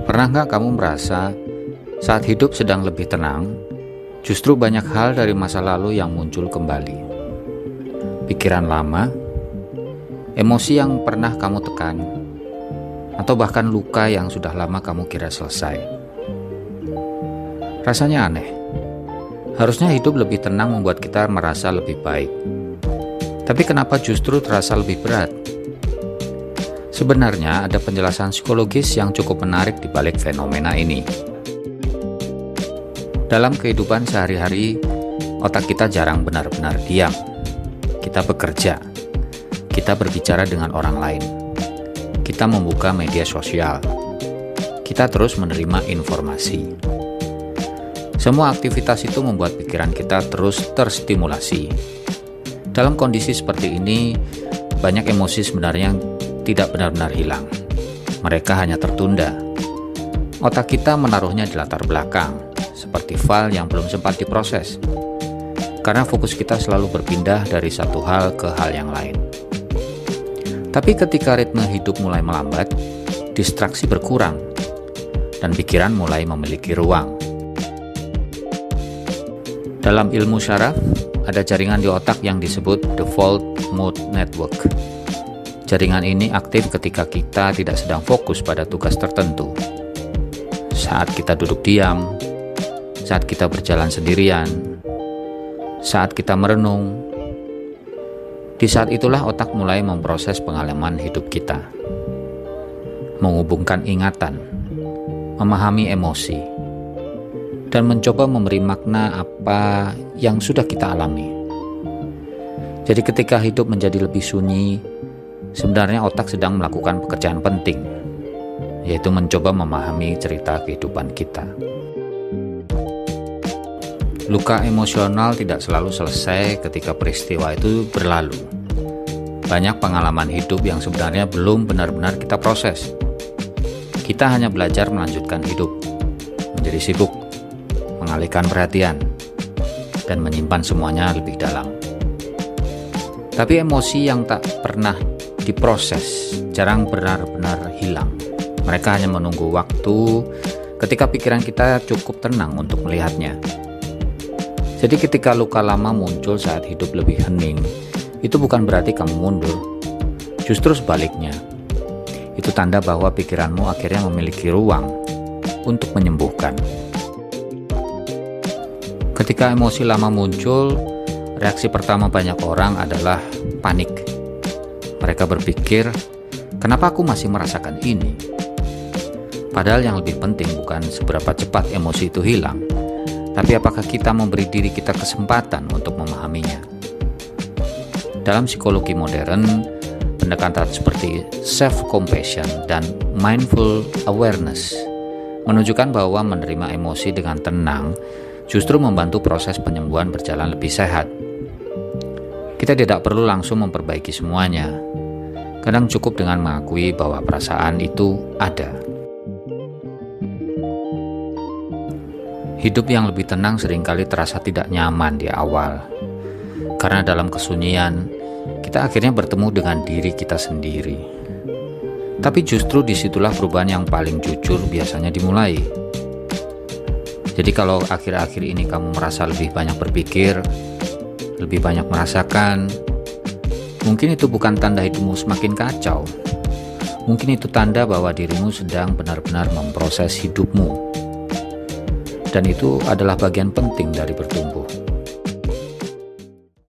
Pernah nggak kamu merasa saat hidup sedang lebih tenang, justru banyak hal dari masa lalu yang muncul kembali? Pikiran lama, emosi yang pernah kamu tekan, atau bahkan luka yang sudah lama kamu kira selesai. Rasanya aneh. Harusnya hidup lebih tenang membuat kita merasa lebih baik. Tapi kenapa justru terasa lebih berat? Sebenarnya ada penjelasan psikologis yang cukup menarik di balik fenomena ini. Dalam kehidupan sehari-hari, otak kita jarang benar-benar diam. Kita bekerja, kita berbicara dengan orang lain, kita membuka media sosial, kita terus menerima informasi. Semua aktivitas itu membuat pikiran kita terus terstimulasi. Dalam kondisi seperti ini, banyak emosi sebenarnya tidak benar-benar hilang. Mereka hanya tertunda. Otak kita menaruhnya di latar belakang, seperti file yang belum sempat diproses. Karena fokus kita selalu berpindah dari satu hal ke hal yang lain. Tapi ketika ritme hidup mulai melambat, distraksi berkurang, dan pikiran mulai memiliki ruang. Dalam ilmu syaraf, ada jaringan di otak yang disebut default mode network. Jaringan ini aktif ketika kita tidak sedang fokus pada tugas tertentu. Saat kita duduk diam, saat kita berjalan sendirian, saat kita merenung. Di saat itulah otak mulai memproses pengalaman hidup kita, menghubungkan ingatan, memahami emosi, dan mencoba memberi makna apa yang sudah kita alami. Jadi ketika hidup menjadi lebih sunyi, sebenarnya otak sedang melakukan pekerjaan penting, yaitu mencoba memahami cerita kehidupan kita. Luka emosional tidak selalu selesai ketika peristiwa itu berlalu. Banyak pengalaman hidup yang sebenarnya belum benar-benar kita proses. Kita hanya belajar melanjutkan hidup, menjadi sibuk, mengalihkan perhatian, dan menyimpan semuanya lebih dalam. Tapi emosi yang tak pernah diproses jarang benar-benar hilang. Mereka hanya menunggu waktu ketika pikiran kita cukup tenang untuk melihatnya. Jadi ketika luka lama muncul saat hidup lebih hening, itu bukan berarti kamu mundur. Justru sebaliknya, itu tanda bahwa pikiranmu akhirnya memiliki ruang untuk menyembuhkan. Ketika emosi lama muncul, reaksi pertama banyak orang adalah panik. Mereka berpikir, kenapa aku masih merasakan ini? Padahal yang lebih penting bukan seberapa cepat emosi itu hilang, tapi apakah kita memberi diri kita kesempatan untuk memahaminya. Dalam psikologi modern, pendekatan seperti self-compassion dan mindful awareness menunjukkan bahwa menerima emosi dengan tenang justru membantu proses penyembuhan berjalan lebih sehat. Kita tidak perlu langsung memperbaiki semuanya. Kadang cukup dengan mengakui bahwa perasaan itu ada. Hidup yang lebih tenang seringkali terasa tidak nyaman di awal. Karena dalam kesunyian, kita akhirnya bertemu dengan diri kita sendiri. Tapi justru disitulah perubahan yang paling jujur biasanya dimulai. Jadi kalau akhir-akhir ini kamu merasa lebih banyak berpikir, lebih banyak merasakan, mungkin itu bukan tanda hidupmu semakin kacau. Mungkin itu tanda bahwa dirimu sedang benar-benar memproses hidupmu. Dan itu adalah bagian penting dari bertumbuh.